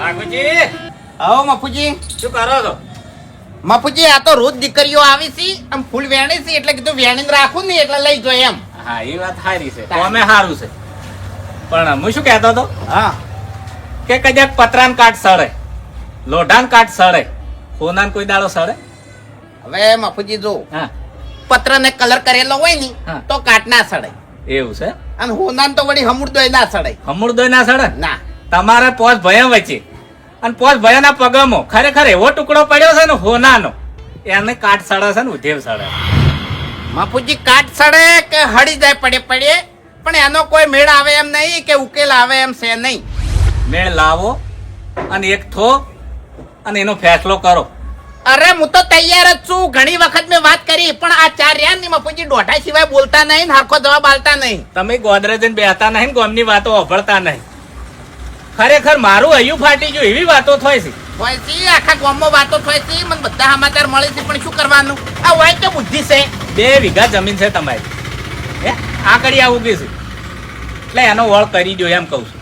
બાપુજી, આવો મફુજી. શું કરો છો? મફુજી, આ તો રોજ દીકરીઓ આવી છે, આમ ફૂલ વેણી છે એટલે કીધું વેણી રાખું ને એટલે લઈ જો એમ. હા, એ વાત સારી છે, અમે સારું છે. પણ હું શું કહેતો હતો હા, કે કદાચ પતરાન કાટ સડે, લોઢાન કાટ સડે, સોનાન કોઈ દાડો સડે? હવે મફુજી જો હા, પત્ર ને કલર કરેલો હોય ને હા. તો કાટ ના સડે, એવું છે. અને હોનાન તો વળી હમુરદોય ના સડે. હમુરદોય ના સડે? ના. તમારે પોસ ભયા વચ્ચે અને પોસ ભયાના પગમાં ખરેખર એવો ટુકડો પડ્યો છે ને હોનાનો, એને કાટ સડે છે ને ઉધેવ સડે. મફુજી, કાટ સડે કે હળી જાય પડે પડે, પણ એનો કોઈ મેળ આવે એમ નહીં કે ઉકેલ આવે એમ છે નહીં. મેળ લાવો અને એક થો અને એનો ફેસલો કરો. અરે હું તો તૈયાર જ છું, ઘણી વખત મેં વાત કરી, પણ આ ચાર રહ્યા ને મફુજી દોઢા સિવાય બોલતા નહીં ને હરખો જવાબ આલતા નહીં. તમે ગોદરેજને બેહતા નહીં ને ગોમની વાતો અભળતા નહીં. ખરેખર મારું હૈયું ફાટી ગયું એવી વાતો થાય છે. હોય છે આખા ગામમાં વાતો થાય છે, મને બધા સમાચાર મળે છે, પણ શું કરવાનું? આ હોય તો બુદ્ધિ છે. 2 વીઘા જમીન છે તમારી, હે આકડી આ ઉગી છે એટલે એનો વળ કરી દો એમ કહું છું.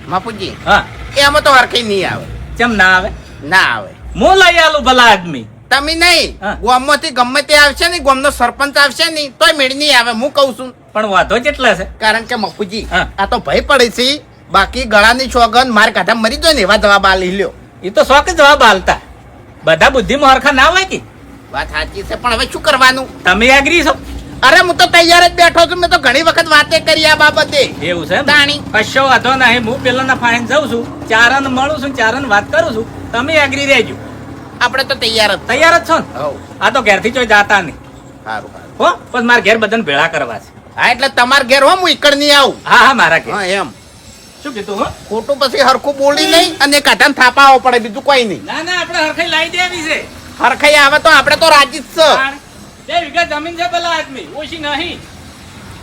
મફુજી, હા, એમાં તો હરખી નહીં આવે. કેમ ના આવે? ના આવે. હું લઈ આલું ભલા આદમી. તમે નહીં, હા. ગામમાંથી ગમે તે આવશે ને, ગામનો સરપંચ આવશે ને તોય મેળ નહીં આવે, હું કહું છું. પણ વાંધો કેટલા છે? કારણ કે મફુજી, હા. આ તો ભય પડે છે, બાકી ગળાની સોગન માર કાઢા મરી જાય ને એવા જવાબ આલી લ્યો. એ તો શોખ જવાબ હાલતા, બધા બુદ્ધિમાં હરખા ના હોય કે. વાત સાચી છે, પણ હવે શું કરવાનું? તમે એગ્રી છો? અરે હું તો તૈયાર જ બેઠો છું, મેં તો ઘણી વખત વાતે કરી આ બાબતે. એવું છે એમ? તાણી. કશો વાંધો નહીં, હું પેલાના ફાઈન જાઉં છું, ચારન મળું છું, ચારન વાત કરું છું, તમે એગ્રી રહેજો. આપણે તો તૈયાર જ. તૈયાર જ છો ને? હઉ. આ તો ઘેરથી ચોય જાતા નહીં સારું સારું. હો, પણ મારા ઘેર બધાને ભેળા કરવા છે. હા, એટલે તમાર ઘેર હો, હું ઈકડ નહીં આવું. હા હા, મારા ઘેર. હા, એમ. શું કીધું? હો, ખોટું પછી હરખું બોલી નહીં અને કાઢાને થાપાવો પડે, બીજું કોઈ નહીં. ના ના, આપણે હરખાઈ લાવી દેવી છે. હરખાઈ આવે તો આપણે તો રાજી જ છે. 2 વીઘા જમીન છે ભલા આદમી, ઓછી નહીં.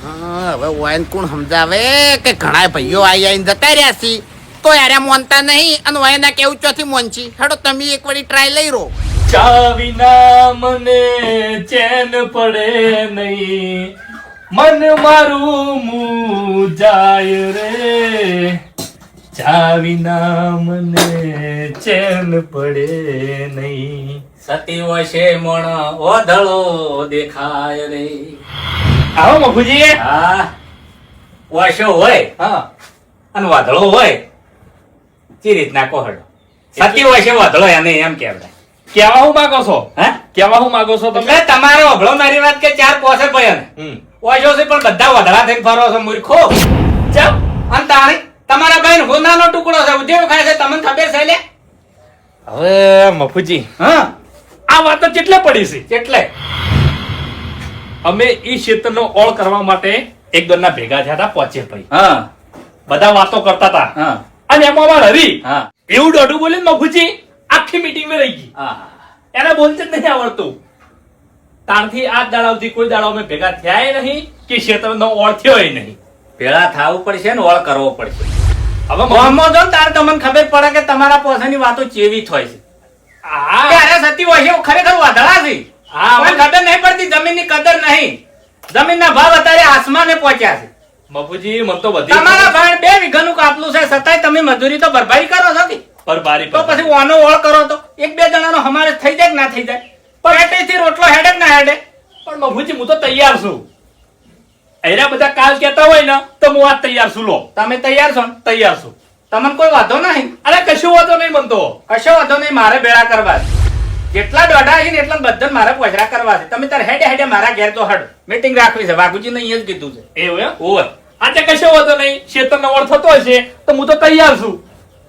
હા, હવે વાઈન કોણ સમજાવે કે ઘણા ભાઈઓ આઈને જતા રહ્યા છે તો યાર મોનતા નહીં, અને વાયના કેવું ચોથી મોનછી. હેડો તમે એક વારી ટ્રાય લઈ રો. ચા વિના મને ચેન પડે નહીં, મન મારું મુજાય રે. ચા વિના મને ચેન પડે નહીં, સતી વશે મણ ઓધળો દેખાય રે. આવો મફુજી. હા, વશો હોય હા, અને વાદળો હોય, ચી રીતના કોહડો સતી વશે વાદળો એને એમ કહેવાય. કેવા હું માંગો છો? હે, કેવા હું માંગો છો તમે? એટલે તમારે અભળો મારી વાત કે 4 પોસે ભયન ઓછો છે પણ બધા વધડા થઈને ફરો છો મૂર્ખો. ચમ? અને તાણી તમારા ભાઈ હોનાનો ટુકડો છે, ઉદ્યોગ ખાય છે, તમને ખબર છે લે? હવે મફુજી, હા, આ વાત તો કેટલે પડી છે. એટલે અમે ઈ ક્ષેત્રનો ઓળ કરવા માટે એક દોરના ભેગા થયા હતા, પોચે ભાઈ. હા બધા વાતો કરતા હતા, હા અને એમાં અમાર હરી હા એવું દોઢું બોલે ને મફુજી આખી મીટિંગ માં રહી ગઈ. હા. એને બોલતે જ નહીં આવડતું. તાણથી આ દાડાવથી કોઈ દાડો અમે ભેગા થયા નહીં કે ક્ષેત્રનો ઓળ થયો નહીં. ભેળા થવું પડશે ને ઓળ કરવો પડશે. હવે મોહમ્મદ જો ને તારે તમને ખબર પડે કે તમારા પોસાની વાતો ચેવી થાય છે. હા, ત્યારે સતી હોય છે ખરેખર વાદળા છે. હા, કોઈ ખબર નહીં પડતી, જમીનની કદર નહીં. જમીનના ભાવ અત્યારે આસમાને પહોંચ્યા છે. મફુજી મને તો બધી તમારા ભાઈ 2 વીઘાનું કાપલું છે, છતાંય તમે મજૂરી તો ભરપાઈ કરો છો કે? પર બારી તો પછી ઓનો ઓળ કરો તો 1-2 જણાનો હમારે થઈ જાય કે ના થઈ જાય? પણ હેઠેથી રોટલો હેડે કે ના હેડે? પણ મફુજી હું તો તૈયાર છું. એરા બધા કાલ કહેતા હોય ને તો હું આજ તૈયાર છું. લો, તમે તૈયાર છો ને? તૈયાર છું. તમને કોઈ વાંધો નહીં? અરે કશું વાંધો નહીં મનતો. કશો વાંધો નહીં, મારે બેડા કરવા છે. જેટલા દોઢા છે ને એટલા બધા મારે પોચરા કરવા છે. તમે તારે હેડે હેડે મારા ઘેર તો હડ મીટિંગ રાખવી છે. વાઘુજીને અહીંયા જ કીધું છે. એવું એમ? ઓય આજે કશો વાંધો નહીં. ક્ષેત્રનો ઓળ થતો હશે તો હું તો તૈયાર છું.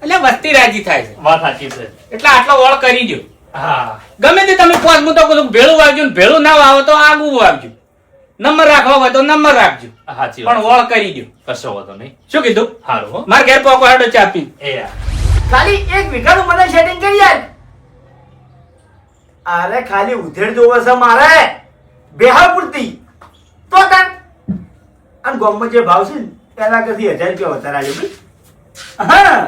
એટલે વસ્તી રાજી થાય છે, વાત સાચી છે. એટલે આટલો ઓળ કરી દો. હા, ગમે તે તમે પોસ, હું તો કહું છું, ભેળું વાવજો ને ભેળું ના વાવો તો આગું વાવજો. નંબર રાખવા હોય તો નંબર રાખજો, સાચી પણ વાત. ઓળ કરી દો. કશો વાંધો નહીં. શું કીધું? હારું હો. મારા ઘેર પોકો હેડો ચા પી. એ યાર. ખાલી 1 વીઘાનું મને સેટિંગ કરી આલ. અરે ખાલી ઉધેડ જોવે છે મારે બેહાર પૂરતી તો તન અને ગામમાં જે ભાવ છે ને પેલા કરતી 1000 રૂપિયા વધારે આલ્યો ભાઈ. હા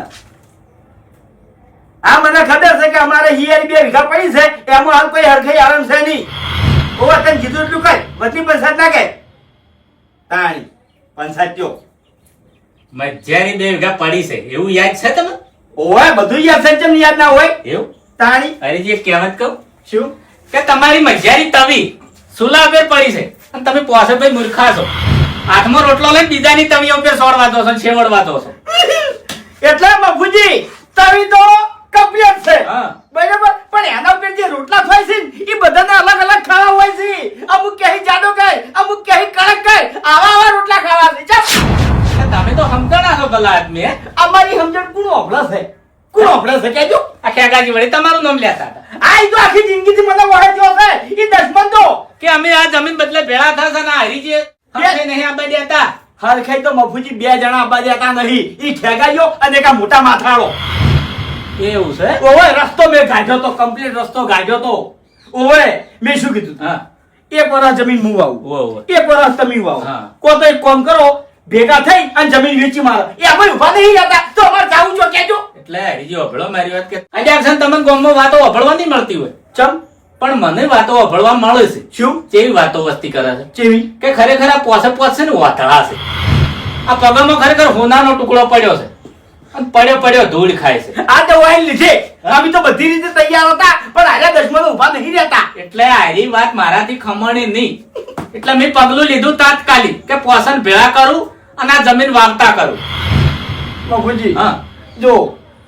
હા, મને ખબર છે કે અમારે હિયારી 2 વીઘા પડી છે, એમાં હાલ કોઈ હરખાઈ આરામ છે નહીં. ઓવા તને કીધું એટલું કઈ વધી પંચાયત ના કે તાણી પંચાયત જો મજાની 2 વીઘા પડી છે એવું યાદ છે તમને? ઓય બધું યાદ છે, ચમ યાદ ના હોય એવું તાણી હરીજી એક કહેવત કહું શું કે તમારી મજારી તવી સુલા ઉપર પડી છે અને તમે પોસે ભાઈ મૂર્ખા છો. હાથમાં રોટલો લઈને બીજાની તવીઓ ઉપર સોડવા દો છો ને છેવડવા દો છો. એટલે બાપુજી તવી તો કમ્પ્લીટ છે હા. બરાબર, પણ એના ઉપર જે રોટલા થાય છે ને, એ બધાને અલગ અલગ ખાવા હોય છે. અમુક ક્યાંય જાડો ખાય, અમુક ક્યાંય કડક ખાય, આવા રોટલા ખાવા છે. ચાલ, તમે તો સમજણા છો ભલા આદમી હે? અમારી સમજણ કોણ ઓભળે છે? કોણ ઓભળે છે કહેજો? આ ખેગાજી વળી તમારું નામ લેતા હતા આ ઈ તો આખી જિંદગીથી મને વળગ્યો છે. ઈ દશમન તો કે અમે આ જમીન બદલે ભેળા થશે ને હરીજી હરખે નહીં આંબા દેતા. હરખાઈ તો મફુજી બે જણા આબા દેતા નહીં. ઈ ખેગાઈયો અને એક આ મોટા માથાળો. એવું છે? ઓવે રસ્તો મેં ગાઢ્યો તો, કમ્પ્લીટ રસ્તો ગાઢ્યો તો. ઓવે મેં શું કીધું તું? હા. એક વરસ જમીન હું વાવું, ઓવે. એક વરસ તમે વાવો. હા. કો તો એક કામ કરો, ભેગા થઈ અને જમીન વેચી મારો. એ અમે ઉભા નહીં હતા તો અમારે જાવું છો કેજો. એટલે હરીજી અભળો મારી વાત કે આજે છે ને તમને ગામમાં વાતો અભળવા નહીં મળતી હોય, ચમ પણ મને વાતો અભળવા મળે છે. શું કેવી વાતો વસ્તી કરે છે ચેવી? કે ખરેખર આ પોસે છે ને વાતળા છે. આ પગામાં ખરેખર હોનાનો ટુકડો પડ્યો છે અને પડ્યો ધૂળ ખાય છે. આ તો વાઈન લીધે અમે તો બધી રીતે તૈયાર હતા, પણ આયા દશમનો ઉભા નહીં રહેતા. એટલે આરી વાત મારાથી ખમણી નહીં. એટલે મેં પગલું લીધું તાત્કાલિક કે પોસન ભેળા કરું અને આ જમીન વાવતા કરું. મફુજી હા. જો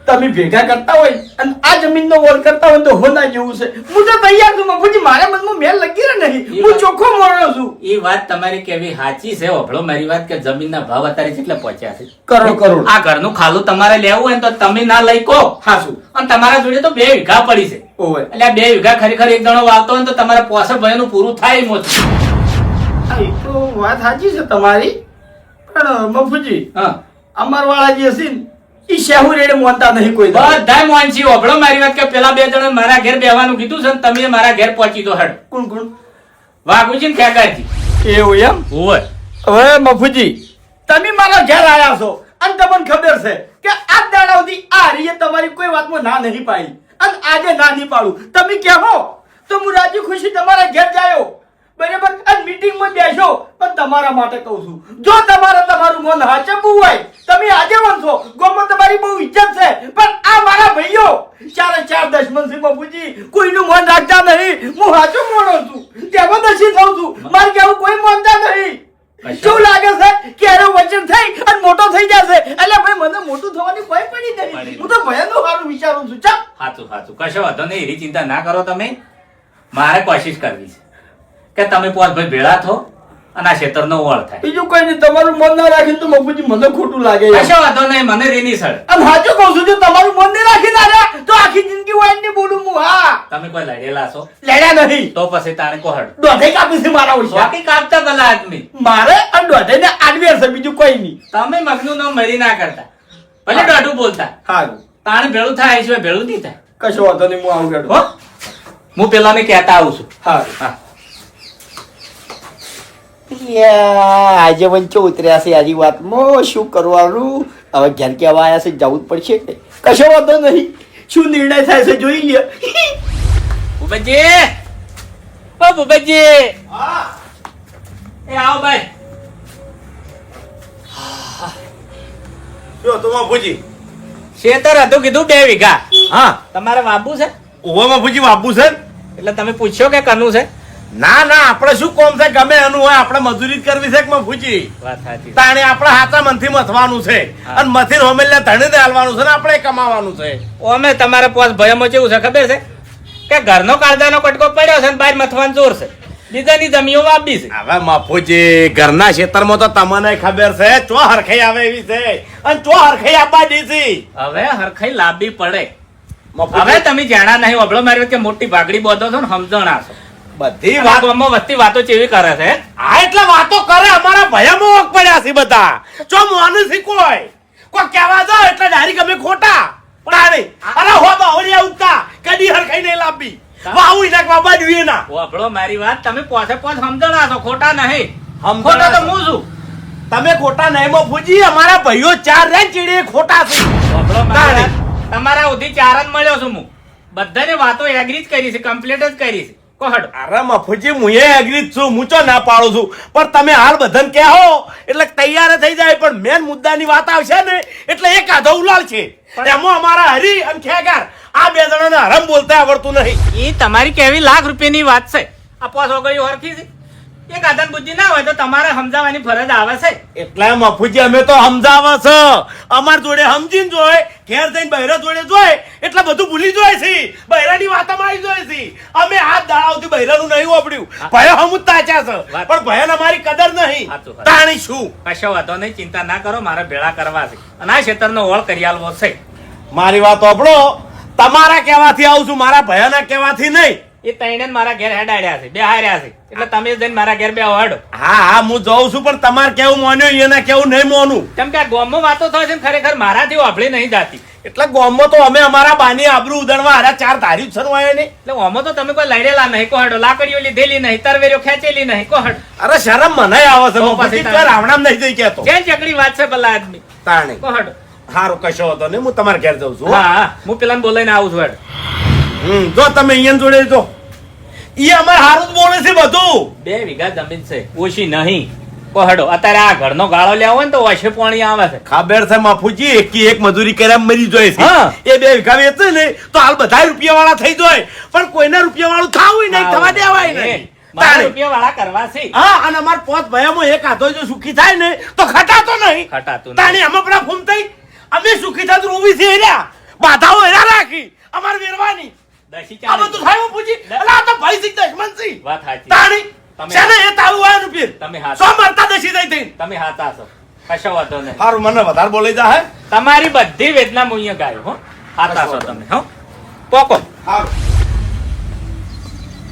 તમે ભેગા કરતા હોય અને આ જમીનનો વોલ કરતા હોય તો હોના જેવું છે. હું તો તૈયાર છું મફુજી, મારા મનમાં મેલ લગી રહે નહીં. એ હું વાત- ચોખ્ખો મોણો છું. એ વાત તમારી કેવી સાચી છે. અભળો મારી વાત કે જમીનના ભાવ અત્યારે કેટલા પહોંચ્યા છે. કરોડ. આ ઘરનું ખાલું તમારે લેવું હોય ને તો તમે ના લઈ કહો. હાસુ અને તમારા જોડે તો 2 વીઘા પડી છે. ઓવે એટલે આ 2 વીઘા ખરેખર એક દણો વાવતો હોય ને તો તમારે પોસર ભયનું પૂરું થાય એમ જ. આ એ તો વાત સાચી છે તમારી, પણ મફુજી હા. અમાર વાળા જે હશે ને ઈ શેહુ રેડે મોનતા નહીં કોઈ દાડો. બધાય મોંચી અભળો મારી વાત કે પેલા 2 જણા મારા ઘેર બેહવાનું કીધું છે ને તમે મારા ઘેર પહોંચી દો હેડ. કોણ કોણ? વાઘુજી ને ખેગાજી. એવું એમ? ઓય. હવે મફુજી તમે મારા ઘેર આયા છો અને તમને ખબર છે કે આ દાડા સુધી આ હરીએ તમારી કોઈ વાતમાં ના નહીં પાડી અને આજે ના નહીં પાડું. તમે કહેવો તો હું રાજી ખુશી તમારા ઘેર જાયો, બરાબર, અને મીટિંગમાં બેસો. પણ તમારા માટે કહું છું, જો તમારે તમારું મન હાચવવું હોય, તમે આગેવાન છો, ગામમાં તમારી બહુ ઇજ્જત છે, પણ આ મારા ભાઈઓ 4 દશમન છે બાપુજી, કોઈનું મન રાખતા નહીં. હું હાચો મોણો છું, તેમાં દશી થઉં છું, મારે કેવું કોઈ માનતા નહીં. શું લાગે છે કે એનો વચન થઈ અને મોટો થઈ જશે? એટલે ભાઈ મને મોટું થવાની કોઈ પડી નહીં. હું તો ભયાનું સારું વિચારું છું. ચાલ હાચું કશો વાંધો નહીં. એવી ચિંતા ના કરો તમે. મારે કોશિશ કરવી છે કે તમે પોસ ભાઈ ભેળા થો અને આ ક્ષેત્રનો વળ થાય. બીજું કોઈ નહીં. તમારું મન ના રાખીને તો બાપુજી મને ખોટું લાગે. કશો વાંધો નહીં. મને રેની સળ. અને સાચું કહું છું, જો તમારું મન નહીં રાખી ના રહ્યા તો આખી જિંદગી હોય નહીં બોલું હું. હા, તમે કોઈ લડેલા છો લડ્યા નહીં. તો પછી તાણે કોહડ દોઢે કાપી છે મારા ઓછા. બાકી કાપતા ભલા આદમી. મારે અને દોઢે ને આડવેર છે, બીજું કોઈ નહીં. તમે મગનું નામ મરી ના કરતા, ભલે દોઢું બોલતા. સારું, તાણે ભેળું થાય છે, ભેળું નહીં થાય. કશો વાંધો નહીં. હું આવું હો, હું પેલાને કહેતા આવું છું. સારું. હા. આજે વંચો ઉતર્યા છે આજી વાતમાં. શું કરવાનું હવે? ઘેર કેવા આવ્યા છે, જવું જ પડશે. કશો વાંધો નહીં. શું નિર્ણય થાય છે જોઈ લે. ભૂપતજી, ઓ ભૂપતજી, એ આવો ભાઈ. જો તો બાપુજી શેતર હતું કીધું 2 વીઘા હા તમારે વાબુ છે ઓવા બાપુજી બાપુ છે એટલે તમે પૂછ્યો કે કનું છે? ના ના આપણે શું કોમ છે ગમે એનું હોય આપણે મજૂરી જ કરવી છે કે બાપુજી વાત સાચી. તાણે આપણે હાથા મનથી મથવાનું છે હા. અને મથી હોમેલ્યા ધણીને હાલવાનું છે ને આપણે કમાવાનું છે. ઓમે તમારે પોસ ભયમાં કેવું છે ખબર છે કે ઘરનો કાળજાનો કટકો પડ્યો છે ને બહાર મથવાનું જોર છે, બીજાની જમીઓ વાપી છે. હવે બાપુજી ઘરના ખેતરમાં તો તમને ખબર છે ચો હરખાઈ આવે એવી છે અને ચો હરખાઈ આપવા દીધી. હવે હરખાઈ લાંબી પડે. બાપુજી, હવે તમે જાણા નહીં. અબળો મારી વાત કે મોટી ભાગડી બોધો છો ને સમજણા છો. બધી આ વાત ગામમાં વસ્તી વાતો ચેવી કરે છે. આ એટલે વાતો કરે અમારા ભયામાં વખ પડ્યા છે બધા. ચો મોનું છે કોઈ કહેવા જાવ એટલે ડાયરેક્ટ અમે ખોટા પણ અરે હો બાવળિયા ઉગતા કદી હરખાઈ નહીં લાંબી વાવું ઇનાક બાબા જોઈએ ના. અબળો મારી વાત તમે પોસે પોસ સમજણા છો, ખોટા નહીં. સમજણા ખોટા તો છો. હું છું. તમે ખોટા નહીં બાપુજી, અમારા ભાઈઓ 4 રે ચીડે ખોટા છે. અબળો મારી વાત, તમારા સુધી 4 જ મળ્યો છું હું. બધાને વાતો એગ્રી જ કરી છે, કમ્પ્લીટ જ કરી છે. કોહડ અરે મફુજી હું એગ્રી છું, હું ચો ના પાડું છું, પણ તમે હાલ બધાને કહો એટલે તૈયાર થઈ જાય, પણ મેન મુદ્દાની વાત આવશે ને એટલે એક આધો ઉલાલ છે. એમાં અમારા હરી અને ખેગાર આ બે જણાને હરામ બોલતા આવડતું નહીં. એ તમારી કેવી લાખ રૂપિયાની વાત છે. આ પોસ ઓગળ્યું હરખી છે. એક આધાર બુદ્ધિ ના હોય તો તમારે સમજાવવાની ફરજ આવે છે. એટલે મફુજી અમે તો સમજાવે છે, અમાર જોડે સમજીને જોય, ઘેર જઈને બહેરા જોડે જોય એટલે બધું ભૂલી જોય છે, બહેરાની વાતમાં આવી જોય છે. અમે હાથ દાડાવથી બહેરાનું નહીં વાપર્યું, ભય હમું તાચા છે, પણ ભયન અમારી કદર નહીં. સાચું. તાણી શું કશો વાંધો નહીં, ચિંતા ના કરો, મારે ભેળા કરવા છે અને આ ક્ષેત્રનો ઓળ કરી આલવો છે. મારી વાત સાંભળો, તમારા કહેવાથી આવું છું, મારા ભયાના કહેવાથી નહીં. એ તઈને મારા ઘેર હેડાડ્યા છે, બે હાર્યા છે, એટલે તમે જઈને મારા ઘેર બે હડો. હા હા હું જઉં છું, પણ તમારે કેવું માન્યું એને કેવું નહીં માનું. કેમ કે આ ગામમાં વાતો થાય છે ને ખરેખર મારાથી વાપરી નહીં જાતી. એટલે ગામમાં તો અમે અમારા બાની આબરૂ ઉદણવા હારા ચાર ધાર્યું છે ને એને. એટલે આમાં તો તમે કોઈ લડેલા નહીં કોહડો, લાકડીઓ લીધેલી નહીં, તરવેરીઓ ખેંચેલી નહીં કોહડ. અરે શરમ મને આવે છે, તો મફુજી પછી તો રાવણામ નહીં જઈ કહેતો. જે ચકડી વાત છે ભલા આદમી તાણી કોહડ. હારું કશો હતો ને, હું તમારા ઘેર જઉં છું. હા હા, હું પેલાને બોલાઈને આવું છું હેડ. જો તમે અહીંયા જોડે જો ઈ અમારે હારું જ બોલે છે બધું. 2 વીઘા જમીન છે, ઓછી નહીં કોહડો. અત્યારે આ ઘરનો ગાળો લેવો હોય ને તો ઓછે પાણી આવે છે. ખબર છે મફુજી, એકી એક મજૂરી કર્યા મરી જાય છે. હા. એ 2 વીઘા વેચે ને તો હાલ બધા રૂપિયા વાળા થઈ જાય, પણ કોઈના રૂપિયા વાળું થાવું નહીં, થવા દેવાય નહીં. મારા તાણે. રૂપિયા વાળા કરવા છે. હા, અને અમાર પોત ભયામાં એક હાથો જો સુખી થાય ને તો ખટાતો નહીં. ખટાતું તાણી નહીં. અમે પણ ફૂમ થઈ, અમે સુખી થતું રોવી છે એર્યા, બાધાઓ એરા રાખી અમાર વેરવાની. દસી આ ચાલી. બધું થાય પૂછી, એટલે આ તો ભાઈ શીખ દશમનસી. વાત સાચી. તાણી તમે- શેને એ તાવું આનું પીર તમે હાથ- સો મરતા દશી થઈ થઈ. તમે હાથા છો, કશો વાંધો નહીં. હારું મને વધારે બોલી જા હે. તમારી બધી વેદના હું અહીંયા ગાયો હો. હાથા છો તમે હો. પોકો હારું.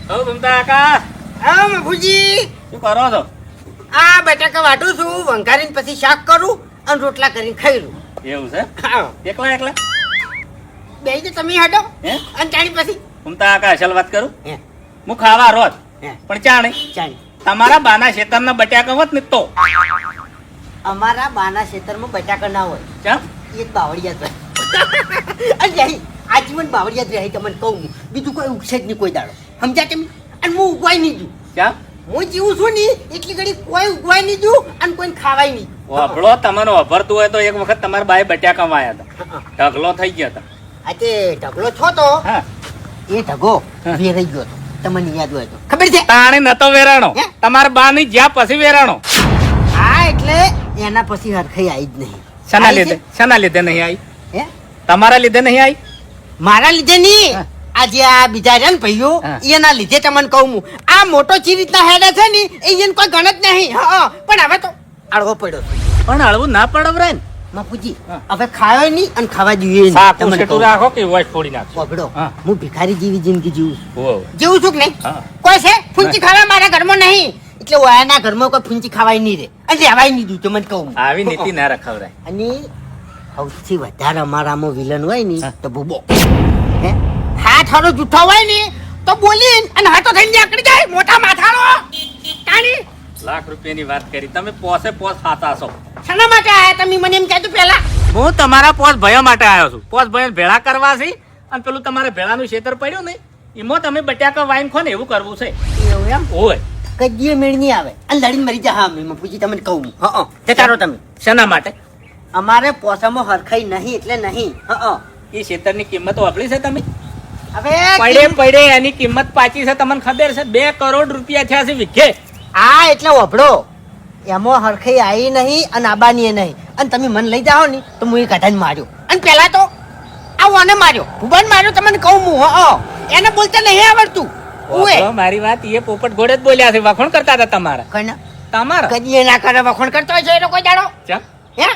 હો ઘૂમતા કાકા, હા મફુજી, શું કરો છો? આ બટાકા વાટું છું, વંઘારીને પછી શાક કરું અને રોટલા કરીને ખાઈ લઉં. એવું છે? હા, એકલા એકલા બેહી તો તમે હટો હે? અને ચાણી પછી ઘૂમતા કાકા અસલ વાત કરું, હે, હું ખાવા રોજ હે, પણ ચાણી ચાણી. તમારા બાના ખેતરના બટાકા હોત ને તો અમારા બાના ખેતરમાં બટાકા ના હોય, ચા એ જ બાવળિયા જ રહે. અને રહી આજીવન બાવળિયા જ રહે, તમને કહું હું. બીજું કોઈ ઉગશે જ નહીં કોઈ દાડો, સમજ્યા તમે? અને હું ઉગવાય નહીં દઉં. ચા હું જીવું છું ને એટલી ઘડી કોઈ ઉગવાય નહીં દઉં અને કોઈને ખાવાય નહીં. વાપરો તમારો વાપરતું હોય તો એક વખત તમારા બાએ બટાકા વાયા હતા, ઢગલો થઈ ગયા હતા. આ તે ઢગલો છો તો હા, એ ઢગો વેરાઈ ગયો હતો, તમને યાદ હોય તો. ખબર છે? તાણે નતો વેરાણો, હે? તમારા બા ની જ્યાં પછી વેરાણો. હા, એટલે એના પછી હરખાઈ આવી જ નહીં. શાના આવી લીધે? શાના લીધે નહીં આવી? છે? હે? તમારા લીધે નહીં આવી? મારા લીધે નહીં, હા. આજે આ બીજા છે ને ભાઈઓ, હા. એના લીધે તમને કહું હું. આ મોટો ચી રીતના હેડે છે ને એ એને કોઈ ગણત નહીં. હા, પણ હવે તો આળવો પડ્યો છે. પણ હળવું ના પડવરાય ને. મફુજી, હા. હવે ખાયો નહીં અને ખાવા જોઈએ નહીં. સાકું તમને સેટું કહું. રાખો કે વોઇસ ફોડી નાખો. પકડો, હા. હું ભિખારી જેવી જિંદગી જીવું છું. ઓહો. જીવું છું કે નહીં? હા. કોઈ છે ફૂંચી ખાવા મારા ઘરમાં નહીં, એટલે ઓયાના ઘરમાં કોઈ ફૂંચી ખાવાય નહીં રે અને રહેવાય નહીં દઉં, તમને કહું. આવી નીતિ ના રખાવરાય. અને સૌથી વધારે અમારામાં વિલન હોય ને હા. તો ભૂબો. હે? હાથ હારો જૂઠો હોય ને તો બોલી અને હાથો થઈને નીકળી જાય, મોટા માથાનો. તાણી લાખ રૂપિયાની વાત કરી તમે, પોસે પોસ ખાતા છો. શાના માટે આયા તમે? મને એમ કહેતું પહેલા. હું તમારા પોસ ભયો માટે આવ્યો છું. પોસ ભયો ભેળા કરવા છે અને પેલું તમારે ભેળાનું ખેતર પડ્યું ને એમાં તમે બટાકા વાઈન ખો ને એવું કરવું છે. એવું એમ? ઓય કદીએ મેળ નહીં આવે અને લડીને મરી જા. હા, મેં પૂછી તમને કહું. હા, જતા રહો તમે. શાના માટે? અમારે પોસામાં હરખાઈ નહીં એટલે નહીં. હા, એ ખેતરની કિંમત વાપરી છે તમે? હવે પડે પડે એની કિંમત પાછી છે, તમને ખબર છે? 2 કરોડ રૂપિયા થયા છે વીઘે. આ એટલે વભડો એમાં હરખાઈ આવી નહીં અને આબાની નહીં. અને તમે મને લઈ જાઓ ને તો હું એ કઢાને માર્યો. અને પહેલા તો આને માર્યો, ભૂબાને માર્યો, તમને કહું હું. હા, એને બોલતા નહીં આવડતું. ઉએ વાપરો મારી વાત, એ પોપટ ઘોડે જ બોલ્યા છે, વખોણ કરતા હતા તમારા. કના તમારા કદી ના કરે, વખોણ કરતો હોય છે એ લોકો દાડો. ચમ હે?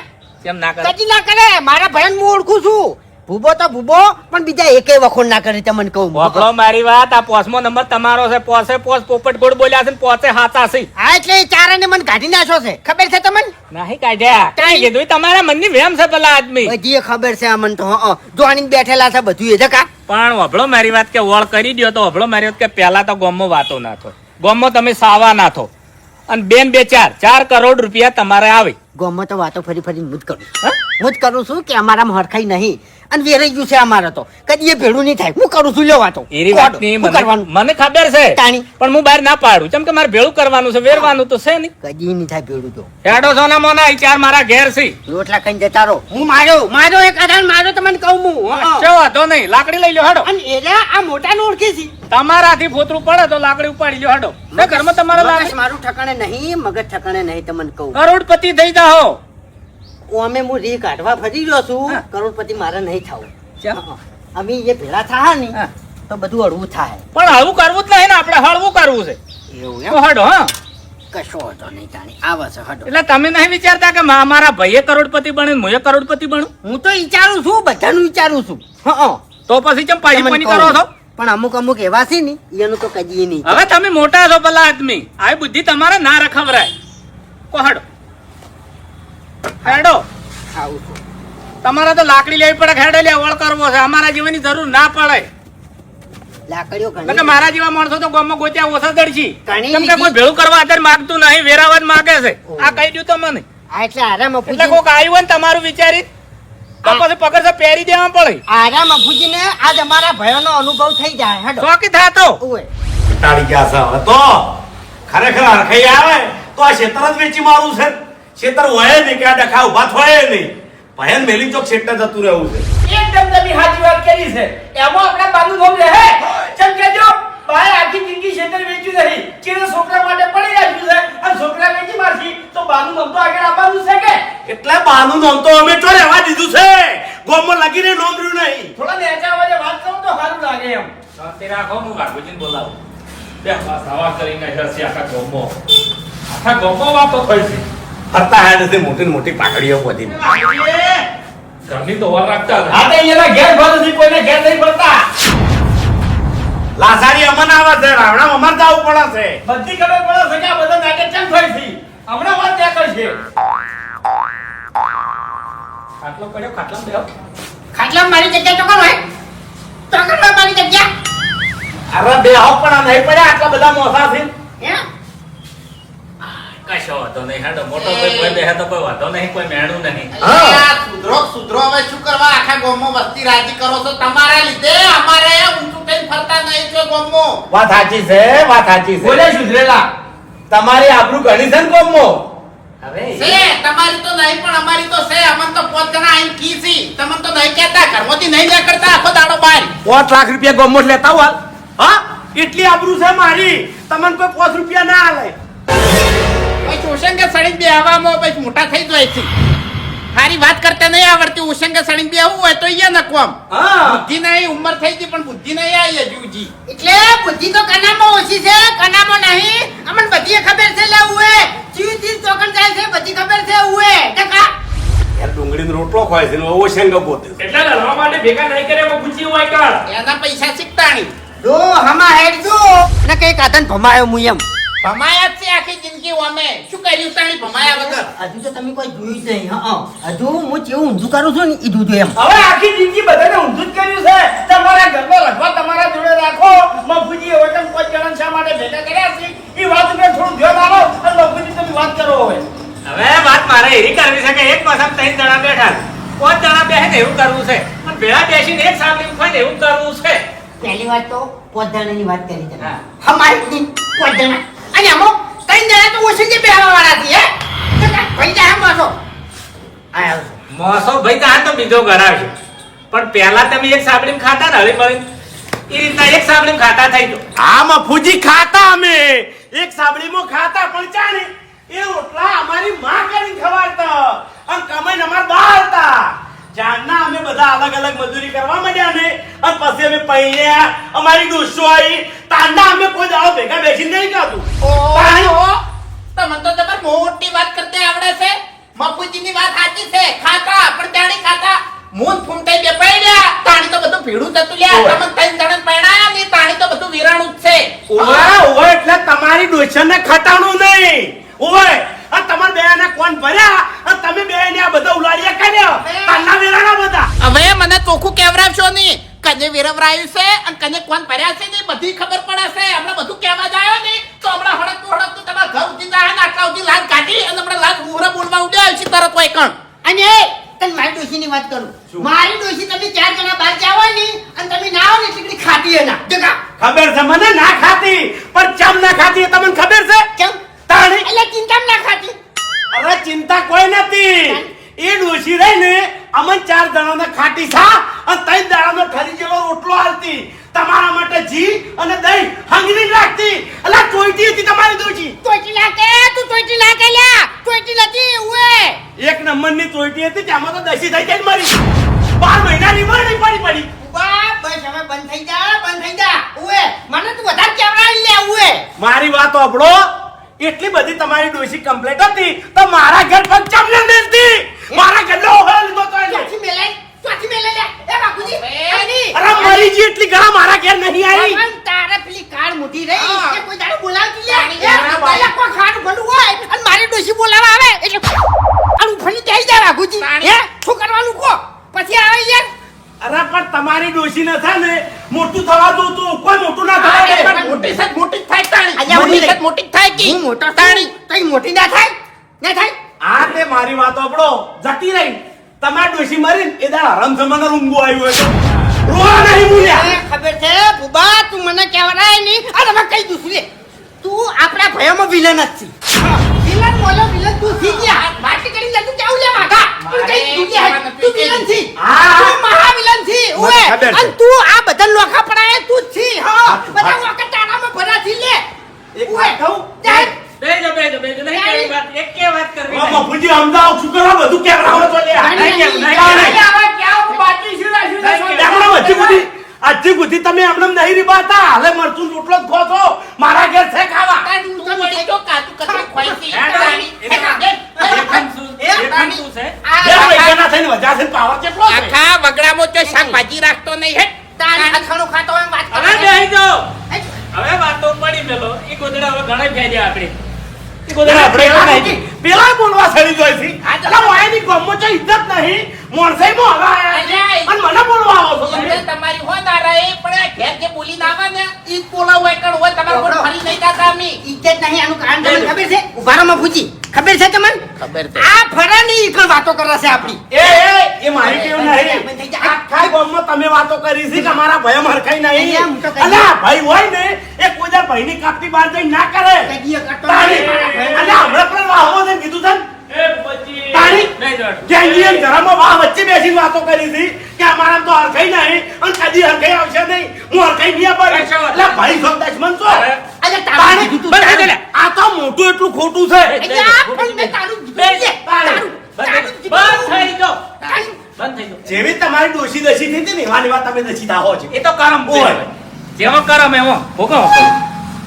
કેમ ના કરે? કદી ના કરે. મારા ભાઈને હું ઓળખું છું. ભૂબો તો ભૂબો, પણ બીજા એકેય વખોણ ના કરે, તમને કહું. વાપરો મારી વાત, આ પોસમો નંબર તમારો છે. પોસે પોસ પોપટ ઘોડ બોલ્યા છે ને પોસે હાથા છે. હા, એટલે એ ચારાને મને કાઢી નાખ્યો છે. ખબર છે તમને? નહીં કાઢ્યા. કાંઈ કીધું? તમારા મનની વેમ છે પેલા આદમી. બધી ખબર છે અમને તો. હા, જોવાની બેઠેલા છે બધું એ જકા. પણ વભળો મારી વાત, કે વળ કરી દ્યો તો વભળો મારી વાત, કે પેલા તો ગોમમાં વાતો ના થો, ગોમમાં તમે સાવા ના થો, અને બેન 4 કરોડ રૂપિયા તમારે આવે. ગામમાં તો વાતો ફરી ફરી મુજ કરું. હા? હું જ કરું છું કે અમારામાં હરખાઈ નહીં અને વેરાઈ ગયું છે અમારે તો કદી એ ભેડું નહીં થાય હું કરું છું લેવા તો એરી વાતની શું કરવાનું મને ખબર છે તાણી. પણ હું બહાર ના પાડું કેમ કે મારે ભેળું કરવાનું છે વેરવાનું તો છે નહીં કદી નહીં થાય ભેડું તો હેડો સોના મોના ઈ ચાર મારા ઘેર છે રોટલા ખાઈને જતા રહો હું મારો એક આધાર મારો તમને કહું હું કશો વાંધો નહીં લાકડી લઈ લો હેડો અને એરા આ મોટાને ઓળખી છે તમારાથી ફોતરું પડે તો લાકડી ઉપાડી લો હેડો ને ઘરમાં તમારા મગજ લાકડી મારું ઠકાણે નહીં મગજ ઠકાણે નહીં તમને કહું કરોડપતિ થઈ જાઓ અમે હું રી કાઢવા ફરી રહ્યો છું હા. કરોડપતિ મારે નહીં થાવું ચા. અમે એ ભેળા થાય ને હા. તો બધું હળવું થાય પણ હળવું કરવું જ નહીં ને આપણે હળવું કરવું છે એવું તો હેડો હા કશો હતો નહીં તાણી આવે છે હડો એટલે તમે નહીં વિચારતા કે મારા ભાઈએ કરોડપતિ બને હું કરોડપતિ બનું હું તો વિચારું છું બધાનું વિચારું છું હા તો પછી ચમ પાણી પાણી કરો છો પણ અમુક એવા છે ને એનું તો કદી નહીં હવે તમે મોટા છો ભલા આદમી આ બુદ્ધિ તમારે ના રખવરાય કો હેડો હેડો આવું છું તમારે તો લાકડી લેવી પડે હેડે લે ઓળ કરવો છે અમારા જીવનની જરૂર ના પડે લાકડીઓ એટલે ઘણી મારા જેવા માણસો તો ગામમાં ગોત્યા ઓછા દડશી ઘણી કેમ કે કોઈ ભેળું કરવા અત્યારે માંગતું નહીં વેરાવા જ માંગે છે આ કહી દઉં તમને આ એટલે આરામ એટલે અફુજી કોક આવ્યું હોય ને તમારું વિચારી તો પછી પગર તો પહેરી દેવા પડે આરામ અફુજીને આજ અમારા ભયોનો અનુભવ થઈ જાય હેડો શોખી થાતો ઓય તાળી ગયા છે હવે તો ખરેખર હરખાઈ આવે તો આ ક્ષેત્ર જ વેચી મારું છે ક્ષેત્ર હોય નહીં કે આ ડખા ઉભા થાય નહીં ભયન મેલી તો ક્ષેત્ર જતું રહેવું છે એકદમ તમે સાચી વાત કરી છે એમાં આપણે બાનું નામ રહે ચમ કેજો બાય આખી જિંદગી ક્ષેત્ર વેચ્યું નહીં ચીરે છોકરા માટે પડી રાખ્યું છે અને છોકરા વેચી મારશી તો બાનું નામ તો આગળ આવવાનું છે કે એટલે બાનું નામ તો અમે તો રહેવા દીધું છે ગોમમાં લગીને નોમ રહ્યું નહીં થોડા નેચા અવાજે વાત કરું તો સારું લાગે એમ શાંતિ રાખો હું વાઘુજીને બોલાવું બે સવા કરીને હસી આખા ગોમો વાતો થઈ છે ફરતા હાડ છે મોટી ને મોટી પાકડીઓ બધી ઘરની તો વાર રાખતા હતા. આ તો એના ઘેર ભર નથી કોઈને ઘેર નહીં ભરતા લાસારી અમન આવે છે રાવણા અમાર જવું પડે છે બધી ખબર પડે છે કે આ બધા નાટક કેમ થઈ છે હમણાં વાત ત્યાં કરશે ખાટલો પડ્યો ખાટલામાં બેહો. ખાટલા મારી જગ્યા તો હોય તો કરવા મારી જગ્યા અરે બે હો પણ આ નહીં પડ્યા આટલા બધા મોસા છે હે કશો વાંધો નહીં હેડો મોટો ભાઈ કોઈ બેહે તો કોઈ વાંધો નહીં કોઈ મેણું નહીં સુધરો હવે શું કરવા આખા ગામમાં વસ્તી રાજી કરો છો તમારા લીધે અમારે ઊંચું કઈ ફરતા નહીં છો ગામમાં વાત સાચી છે વાત સાચી છે બોલે સુધરેલા તમારી આબરૂ ઘણી છે ને ગોમમાં હવે છે તમારી તો નહીં પણ અમારી તો છે અમન તો 5 જણા આઈને કી છી તમને તો નહીં કહેતા ઘરમાંથી નહીં નીકળતા આખો દાડો બહાર 5 લાખ રૂપિયા ગોમમાં લેતા હોય હા એટલી આબરૂ છે મારી તમને કોઈ 5 રૂપિયા ના આલે ભાઈ ઓશંગે સડી બે આવામાં ભાઈ મોટા થઈ જાય છે હારી વાત કરતા નહીં આવડતી ઓશંગે સડી બે આવું હોય તો અહીંયા નકવામ હા બુદ્ધિ નહીં ઉંમર થઈ ગઈ પણ બુદ્ધિ નહીં આવી હજુજી એટલે બુદ્ધિ તો કનામાં ઓછી છે કનામાં નહીં અમને બધી ખબર છે લે ઉએ ચીજ ચીજ ચોકન જાય છે બધી ખબર છે ઉએ ટકા યાર ડુંગળીનો રોટલો ખવાય છે ને ઓવો શેંગો પોતે છે. એટલે લડવા માટે ભેગા નહીં કરે એમાં પૂછી હોય કાળ એના પૈસા શીખતાણી દો હમા હેડ દો ને કઈ કાતન ભમાયો હું એમ ભમાયા જ છે આખી જિંદગી અમે શું કર્યું તાણી ભમાયા વગર હજુ તો તમે કોઈ જોયું જ નહીં હા હજુ હું જેવું ઊંધું કરું છું ને એ દૂધું એમ હવે આખી જિંદગી બધાને ઊંધું જ કર્યું છે તમારા ઘરમાં રખવા તમારા જોડે રાખો મફુજી વતન 5 જણા શા માટે ભેગા કર્યા છે એ વાત ઉપર થોડું ધ્યાન આપો અને મફુજી તમે વાત કરો હવે હવે વાત મારે એવી કરવી છે કે એક પાછા 3 જણા બેઠા 5 જણા બેહે ને એવું કરવું છે પણ ભેળા બેસીને એક સામની થાય ને એવું કરવું છે પહેલી વાત તો પોતદાણાની વાત કરી તમે હા. હમારી દી પોતદાણા અને અમો ત્રણ જણા તો ઓછી જે બેહવા વાળા છે હે ભાઈ જા માસો આયા છો. મોસો ભાઈ તાર તો બીજો ગરાવશે પણ પહેલા તમે એક સાબડીમાં ખાતા ને હવે ફરી એ રીતના એક સાબડીમાં ખાતા થઈ તો આમાં ફૂજી ખાતા અમે એક સાબડીમાં ખાતા પણ ચાને એ રોટલા અમારી માં કરીને ખવાડતા અને કમાઈને અમાર બહાર હતા જાણના અમે બધા અલગ અલગ મજૂરી કરવા માંડ્યા ને અને પછી અમે પૈણ્યા અમારી ડોસો આવી તાંડા અમે કોઈ દાડો ભેગા બેસીને નહીં ખાતું ઓહો તમને તો જબર મોટી વાત કરતે આવડે છે મફુજીની વાત સાચી છે ખાતા પણ જાણી ખાતા મૂન ફૂમતાઈ બે પડ્યા તાણી તો બધું ભીડું થતું લ્યા તમને ત્રણ જણા પૈણા ને તાણી તો બધું વિરાણું જ છે ઓય ઓય એટલે તમારી ડોસને ખટાણું નહીં ઓય આ તમાર બેને કોણ ભર્યા અને તમે બેને આ બધા ઉલાડિયા કર્યા તાના વેરાના બધા હવે મને ચોખ્ખું કેવરાવશો નહીં કને વિરવરાયું છે અને કને કોણ ભર્યા છે ને બધી ખબર પડે છે હમણાં બધું કહેવા જાયો ને તો હમણાં હડકતું તમારા ઘર ઉઠી જાય ને આટલા ઉઠી લાજ કાઢી અને હમણાં લાજ ઉહરા બોલવા ઉડ્યા છે તરત હોય કણ અને તને મારી મારી ડોશી તમે 4 જણા બહાર જાવ ને અને તમે ના આવો ને એટલી ખાતી હે ના જગા ખબર છે મને ના ખાતી, પણ ચમ ના ખાતી એ તમને ખબર છે? કેમ તાણી એટલે ચિંતા ના ખાતી અરે ચિંતા કોઈ નથી. એ ડોશી રહી ને અમન 4 જણાને ખાટી સા અને 3 દાડાનો ઠરી જેવો રોટલો આલતી. તમારા માટે ઘી અને દહીં હંગરી રાખતી. અલા ચોઈટી હતી તમારી ડોશી. તોઈટી નાખે તું તોઈટી નાખે લ્યા તોઈટી નથી ઉએ એક નંબરની ચોઈટી હતી, તેમાં તો દસી થઈ જાય મરી. 12 મહિનાની મરણી પડી. બા બસ હવે બંધ થઈ જા ઉએ મને તું વધારે કેવડાવી લે ઉએ મારી વાત સાંભળો. એટલી બધી તમારી ડોશી કમ્પ્લેટ હતી તો મારા ઘર પર ચમને દેતી. મારા ઘરનો ઓહળ લીધો તો એને. ચોથી મેલે લે એ બાપુજી એની અરે મારી જી એટલી ઘણા મારા ઘેર નહીં આવી. ભગવાન તારે પેલી કાળ મોટી રહી હા. એ કોઈ દાડો બોલાવતી લે તારી એ ઘરના બાઈ. પેલા કોઈ ખાવાનું ભલું હોય અને મારી ડોશી બોલાવા આવે એટલે આનું ફણી દઈ જાય બાપુજી તારી. હે શું કરવાનું કો પછી આવે યાર અરે પણ તમારી ડોશી ન થાય ને મોટું થવા દો તો કોઈ મોટું ના હા, થાય. પણ મોટી છે મોટી જ થાય તાણી. અલ્યા, મોટી ઉભી છે રહી. મોટી જ થાય કી. હું મોટો તાણી તઈ મોટી ના થાય ના થાય આ તે મારી વાત સાંભળો. જતી રહી તમારી ડોશી મરીને એ દાડા રમઝમાનો રૂંગો આવ્યો હતો. રોવા નહીં બોલ્યા. એ ખબર છે બુબા તું મને કહેવાય નહીં અને હવે કઈ દઉં છું લે તું આપણા ભયોમાં વિલન જ છી વિલન બોલો વિલન તું છી ગયા માટી કરી લે તું કેવું લે વાગા તું કઈ તું કે તું વિલન છી હા. તું મહા વિલન છી ઓએ ખબર છે. અને તું આ બધા લોખા પડાય તું જ છી હા બધા લોખા ટાણામાં ભરા છી લે એક વાત કહું? ચાલ બેજો નહીં કેવી વાત એકે વાત કરવી આ નહીં. બાપુજી અમદાવાદ શું કરવા બધું કેવડાવો છો લ્યા? નહીં, નહીં, નહીં, નહીં. નહીં. હમણાં હજી સુધી આજથી સુધી તમે હમણાં નહીં રીબાતા. હાલે મરચું રોટલો જ ખો છો. મારા ઘેર છે ખાવા. તાણી તું વળી તો કાચું કચરું ખવાય છે. હે, તાણી. લેખન શું છે? બે પૈસાના થઈને વધારે છે ને પાવર કેટલો છે? આખા વગડામાં તો શાકભાજી રાખતો નહીં હે. તારી અથાણું ખાતો હોય એમ વાત હવે કરે બેહી જાઓ. હવે વાતો પડી મેલો ઈ ગોદડા હવે ઘણા ફેર્યા આપણે ઈ ગોદડા આપણે એવું નહીં. પેલા બોલવા સડી જોઈ છે. હા, તો- અલા વાયની ગમો તો ઇજ્જત નહીં. મોણસાઈ માં હવા આયા છે. અલ્યા, અને મને બોલવા આવો છો એટલે તમે. તમારી હો ના રહે પણ આ ઘેર જે બોલીને આવે ને ઈ જ બોલાવું હોય કણ હોય તમારે કોઈ ફરી નહીં જાતા અમે. ઇજ્જત નહીં આનું કારણ તમને ખબર છે ઉભા રહો મફુજી ખબર છે તમને ખબર છે. આ ફરાની ઈકણ વાતો કરે છે આપણી એ મારી ટેવ નહીં. આખા ગામમાં તમે વાતો કરી છે કે અમારા ભયમ હરખાઈ અલ્યા, નહીં. હું તો કહી અલા ભાઈ હોય ને એ કોઈ દર ભાઈની કાપટી બહાર જઈને ના કરે. કદીએ કરતો તારી. નહીં. અલા હમણાં પણ વાહો ને કીધું છે ને. એ પછી તારી. નહીં દોડ. ગેંગી અને ધરામાં વાહ વચ્ચે બેસીને વાતો કરી હતી કે અમારા તો હરખાઈ નહીં અને કદી હરખાઈ આવશે નહીં. હું હરખાઈ નહીં આપવાની. કશો વાત એટલે ભાઈ છો દશમન છો. અરે, અલ્યા, તારું તારી. કીધું તું, બંધ થઈ તારું. જા. આ તો મોટું એટલું ખોટું છે. અલ્યા, આ પણ મેં તારું કીધું છે. તારું. તારું કીધું. બંધ થઈ જાઓ. તારું. બંધ થઈ જાઓ. જેવી તમારી ડોશી દશી થઈ હતી ને એવાની વાત તમે દશી થાઓ છો. એ તો કરમ છે. ઓય. જેવો કરમ એવો ભોગવો.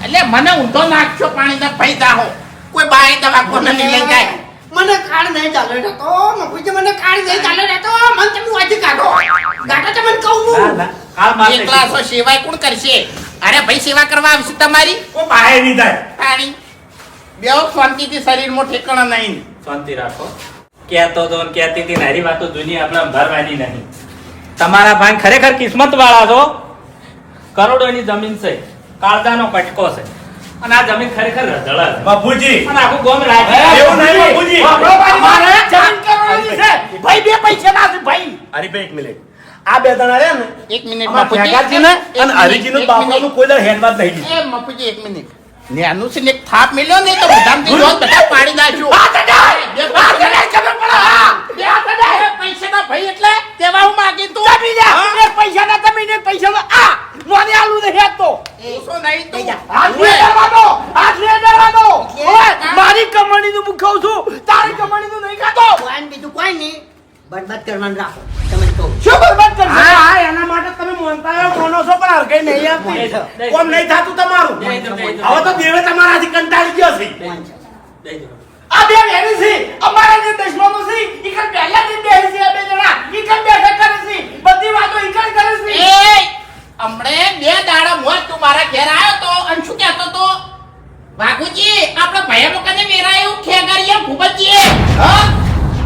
એટલે મને ઊંધો નાખશો પાણી ના પૈ દાહો કોઈ બાય દવાખાને નહીં લઈ જાય. મને કાળ નહીં ચાલે રહેતો મફુજી મને કાળ નહીં ચાલે રહેતો મને તમે વાજી કાઢો ગાટા તમને કહું ના, હું ના. કાલ મારે એકલા છો સેવાય કોણ કરશે? અરે ભાઈ સેવા કરવા આવશે તમારી કોઈ બહાર નહીં થાય. પાણી બેવ શાંતિથી શરીરમાં ઠેકાણા નહીં. શાંતિ રાખો કહેતો તો ને કહેતી હતી નારી વાતો દુનિયા આપણે ભરવાની નહીં. તમારા ભાઈ ખરેખર કિસ્મત વાળા છો. કરોડોની જમીન છે કાળજાનો કટકો છે અને આ જમીન ખરેખર રઝળા છે બાપુજી અને આખું ગામ રાજી છે. એવું નહીં બાપુજી. મારે જમીન કરવાની છે ભાઈ બે પૈસા ના છે ભાઈ હરીભાઈ એક મિનિટ. આ બે જણા રહ્યા ને એક મિનિટ આમાં બાપુજી. ઠેકાજીને એક અને મિનિટ, હરીજીનું એક બાપાનું મિનિટ. કોઈ દર હેડવાત નહીં લીધી. એ બાપુજી એક મિનિટ નેનું છે ને એક થાપ મેલ્યો ને તો બધામાંથી રોજ બધા પાડી નાખ્યું. બે પૈસાના ભાઈ એટલે તેવા હું માગી તું પૈસા ના તમે પૈસા નો આ મોને આલુ નહીં આપતો ઓછો નહીં તું. હાથ લે ડરવાનો હાથ લે ડરવાનો ઓય મારી કમાણી નું હું ખાઉં છું તારી કમાણી નું નહીં ખાતો વાન બીજું કોઈ નહીં બરબાદ કરવાનું રાખો તમે કહો શું બરબાદ કરશો હા હા એના માટે તમે મોનતા હોય મોનો છો પણ હરકઈ નહીં આપતી. કોમ નહીં થાતું તમારું. દઈ દો, દઈ દો. હવે તો દેવે તમારાથી કંટાળી ગયો છે. દઈ દો. આ બે વેરી છે અમારા જે દશમાનો છે ઈકન પહેલા દિન બેહી છે આ બે જણા ઈકન બેઠા કરે છે બધી વાતો ઈકન કરે છે એ હમણે બે દાડા મોત તું મારા ઘેર આવ્યો તો અને શું કહેતો તો વાઘુજી આપણે ભયા લોકોને મેરાયું ખેગારીએ ભૂપતજીએ હા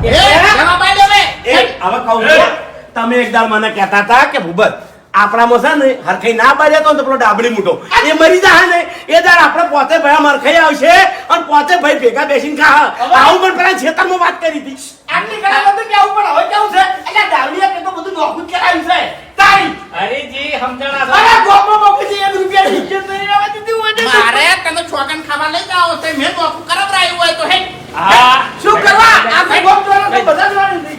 એ જવાબ આલ્યો મે એ હવે કહું છું. તમે એક દાડ મને કહેતા હતા કે ભૂપત આપણામાં છે ને હરખાઈ ના બાજ્યા તો પેલો ડાબડી મૂઠો એ મરી જાય ને એ દાડ આપણે પોતે ભાઈ હરખાઈ આવશે અને પોતે ભાઈ ભેગા બેસીને ખા આવું પણ પેલા ખેતરમાં વાત કરી હતી આટલી કડા બધું કેવું પણ હવે કેવું છે એટલે દાવડિયા કે તો બધું નોખું જ કરાવ્યું છે તારી હરીજી સમજણા છો? અરે ગોપો બાપુજી 1 રૂપિયાની ઇજ્જત નહીં રહેવા દીધી હોય ને. મારે તને છોકન ખાવા લઈ જાઓ છે મેં નોખું કરાવરાયું હોય તો હે હા શું કરવા આ ગોપ દ્વારા તો બધા જ વાળી નથી.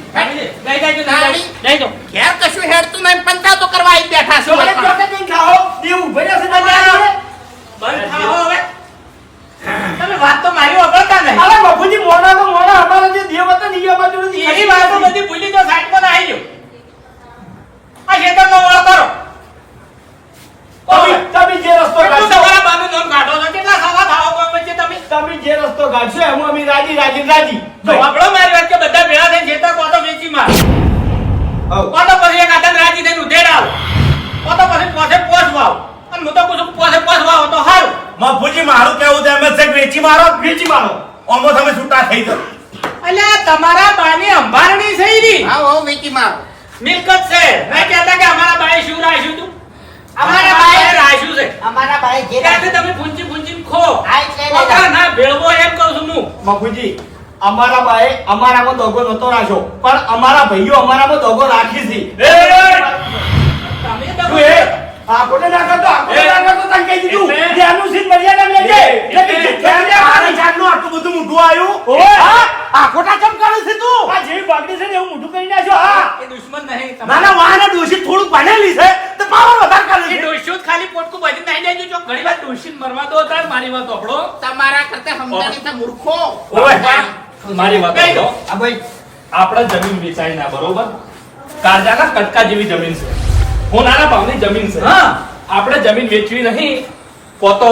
લઈ જાઓ. ઘેર કશું હેડતું નહીં પંચાયતો કરવા આવી બેઠા છો ચોકે ચોકે જઈને ખાઓ દેવ ઉભા રહેશે ને તમારે. બંધ થાઓ હવે. તમે વાત તો મારી વગરતા નહીં. અરે બાપુજી મોણા તો મોણા અમારા જે દેવ હતા ને એ અમારા જોડે થી એની વાતો બધી ભૂલી તો સાઈડમાં આવી ગયો. આ ખેતરનો વળ કરો. તમે જે રસ્તો કેટલું કાઢશો તમારા બાનું નામ કાઢો છો? કેટલા સવા થાઓ કોમ વચ્ચે તમે? તમે જે રસ્તો કાઢશો એમાં અમે રાજી રાજી રાજી તો આપણો મારી વાત કે બધા ભેળા થઈને ખેતર કોતો વેચી માર. કોતો પછી એક આદમ રાજી થઈને ઉધેડ આવો. કોતો પછી પોસે પોસ વાવ. અને હું તો પૂછું પોસે પોસ વાવો તો સારું. મફુજી મારું કેવું છે એમ જ છે કે વેચી મારો ઓમો તમે છૂટા થઈ જાઓ અલ્યા તમારા બાની અંભારણી છે ઈ. હા હો વેચી મારો મિલકત છે. નહીં કહેતા કે અમારા બાએ શું રાખ્યું તું? અમારા બાએ રાખ્યું છે. અમારા ભાઈ જે ત્યાંથી તમે પૂંચી પૂંચીને ખો. આ એટલે નહીં પોતા ના ભેળવો એમ કહું છું હું. બાપુજી અમારા બાએ અમારામાં દોગો નતો રાખ્યો પણ અમારા ભાઈઓ અમારામાં દોગો રાખી છે તમે તો શું એ આકોને ના કરતો આકોને ના કરતો તને કહી દીધું એટલે- ધ્યાનનું સીન મર્યાદા લેજે એટલે- એટલે કે ધ્યાન આની જાતનું આટલું બધું મોઢું આવ્યું ઓય. હા આ ખોટા કેમ કરે છે તું આ જેવી બાગડી છે ને એવું મોઢું કરી નાખ્યો હા એ દુશ્મન નહીં. ના ના વાહને ડોશી થોડુંક ભણેલી છે તો પાવર વધારે કરે એ છે ડોશીઓ જ ખાલી પોટકું ભરીને નાહી જાય છે. જો ઘણી વાર ડોશીને મરવા દો તાર મારી વાત સાંભળો. તમારા કરતા સમજાણી છે મૂર્ખો ઓય, મારી વાત કહી દો. સાંભળો. આ ભાઈ આપણે જમીન વેચાઈ ના બરોબર. કાળજાના કટકા જેવી જમીન છે. હોનાના ભાવની જમીન છે. હા. આપણે જમીન વેચવી નહીં. પોતો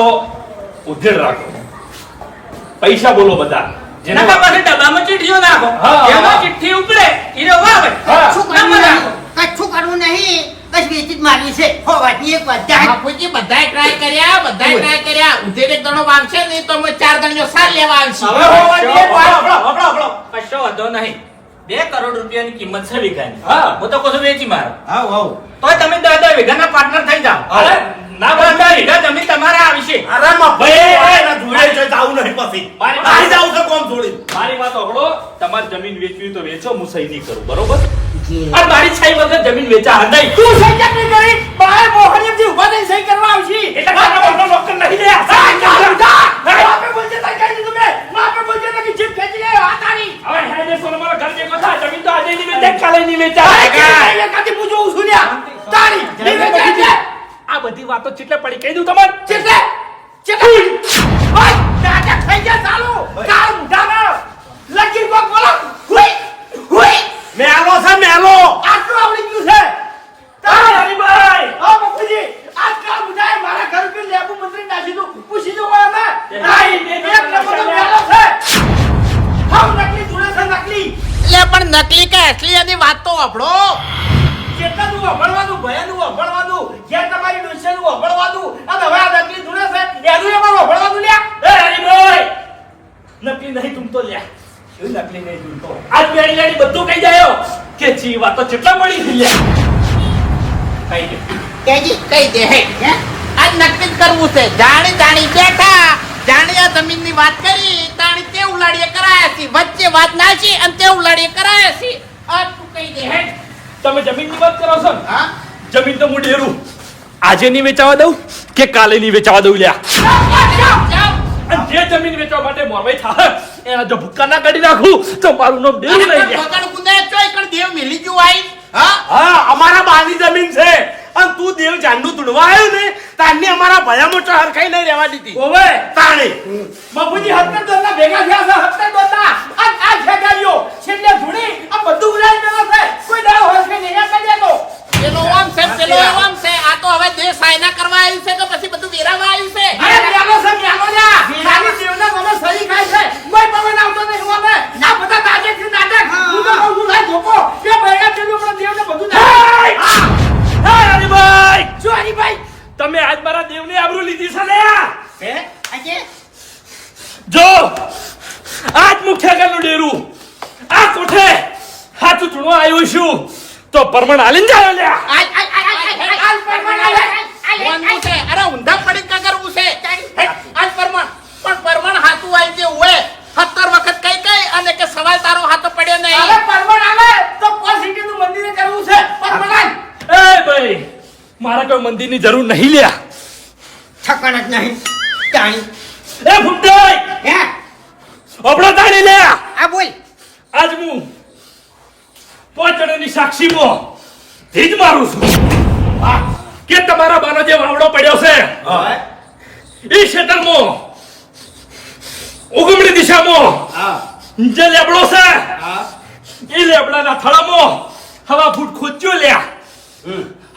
ઉધેડ રાખો. પૈસા બોલો બધા. જેના પાસે ડબ્બામાં ચીઠીઓ નાખો. હા. એમાં ચિઠ્ઠી ઉપડે ઈને વાવે. હા. કચ્છું કરવું નહીં કચ્છું કરવું નહીં બસ વેચી જ મારવી છે હો વાતની એક વાત જાહેર. બાપુજી બધાય ટ્રાય કર્યા ઉધેડ એક દણો વાવશે નહીં તો અમે 4 દણીઓ સાર લેવા આવશે હવે હોવાની એક વાત કશો વાંધો નહીં. 2 કરોડ રૂપિયાની કિંમત છે વીઘાની. હા. હું તો કહું છું વેચી મારો. આવ આવ તોય તમે 10 વીઘાના પાર્ટનર થઈ જાઓ. અરે, ના 10 વીઘા જમીન તમારે આવશે. અરે મફુજી એના જોડે છે જાવું નહીં પછી મારી- મારી જાવું છે કોમ થોડી મારી વાત સાંભળો. તમારે જમીન વેચવી તો વેચો, હું સહી નહીં કરું બરોબર. જે અને મારી છાઈ વગર જમીન વેચા નહીં. તું સહી કેમ નહીં કરી બાએ મોહનીયમથી ઊભા થઈને સહી કરવા આવશી એટલે તારા મોટો નોકર નહીં લે. માપે બોલજે તને કહી દીધું મેં માપે બોલજે તો કે જીભ ખેંચી ગયો આ તારી હવે હેડે સોનો મારા ઘર ભેગો થાય. જમીન તો આજે નહીં વેચાય, કાલે નહીં વેચાય. તારે કેવી કાથી પૂછું છું લ્યા તારી નહીં વેચાય છે આ બધી વાતો ચીટલે પડી કહી દઉં તમારે. ચેટલે ચેટલે ઓય નાટક થઈ ગયા ચાલુ કાળ મુઢાના લકી કો બોલો હુઈ હુઈ મેલો છે મેલો આટલું આવડી ગયું છે તારી હરીભાઈ ઓ બાપુજી આજ કાળ મુઢાએ મારા ઘર પર લેબુ મંત્રી નાખી દઉં પૂછી જો અમે નહીં એક નંબર તો મેલો છે હાવ નકલી જોડે છે નકલી એટલે પણ નકલી કે અસલી એની વાત તો આપણો કેટલાનું વભળવાનું ભયાનું વભળવાનું ઘેર તમારી ડોશીનું વભળવાનું અને હવે આ નકલી ધૂળે છે એનું એમાં વભળવાનું લ્યા એ હરીભાઈ, નકલી નહીં તું તો લ્યા. એવું નકલી નહીં તું તો. આજ બેડી લાડી બધું કહી જાયો કે જી વાતો ચેટલા મળી છે લ્યા. કહી દે. કેજી કહી દે હે આજ નક્કી જ કરવું છે જાણી બેઠા જાણી આ જમીનની વાત કરી તાણી તે ઉલાડીએ કરાયા છે વચ્ચે વાત નાખી અને તે ઉલાડીએ કરાયા છે આ તું કહી દે હે તમે જમીનની વાત કરો છો ને? હા જમીન તો હું ડેરું આજે નહીં વેચાવા દઉં કે કાલે નહીં વેચાવા દઉં લ્યા. અને જે જમીન વેચવા માટે મોરવાઈ થાય એના જો ભૂક્કા ના કાઢી નાખું તો મારું નામ ડેરું નહીં લ્યા. બગડ ગુંદે ચોય કણ દેવ મિલી ગયું આઈ હા હા અમારા બાની જમીન છે અને તું દેવ જાનનું તુડવા આવ્યો ને તારની અમારા ભયામાં તો હરખાઈ નહીં રહેવા દીધી ઓવે તાણી બાપુજી 70 દોરના ભેગા થયા છે 70 દોરના આ ખેગારીઓ છેલ્લે ધૂણી આ બધું ઉડાડી દેલો છે કોઈ દાડો હોય કે નહીં આ કરી દેતો પેલો આમ છે પેલો આમ છે આ તો હવે દેશ આયના કરવા આવ્યું છે તો પછી બધું વેરાવા આવ્યું છે અરે મ્યાલો છે મ્યાલો લ્યા ખાલી દેવના મને સરી ખાય છે કોઈ પવન આવતો નહીં હોને આ બધા નાટક છે નાટક હું તો કહું છું ભાઈ ધોકો કે ભેગા થયેલું પણ દેવને બધું હે હરીભાઈ, શું હરીભાઈ તમે આજ મારા દેવની આબરૂ લીધી છે લ્યા. હે આજે જો આજ મુખ્ય ઘરનું ડેરું આ કોઠે હાથું ચૂણવા આવ્યો છું તો પરમણ હાલીને જાયો લ્યા. આય આય આય આય આય કોઈ મંદિરની જરૂર નહીં લ્યા. છકણ જ નહીં તાણી એ ફૂમતાઈ હે આપણો તાણી લે. આ બોલ આજ હું પોચડની સાક્ષીમાં ધીજ મારું છું કે તમારા બાનો જે વાવડો પડ્યો છે એ ક્ષેત્રમાં ઉગમણી દિશામાં જે લેબડો છે એ લેબડાના થળામાં હવા ફૂટ ખોચ્યો લ્યા.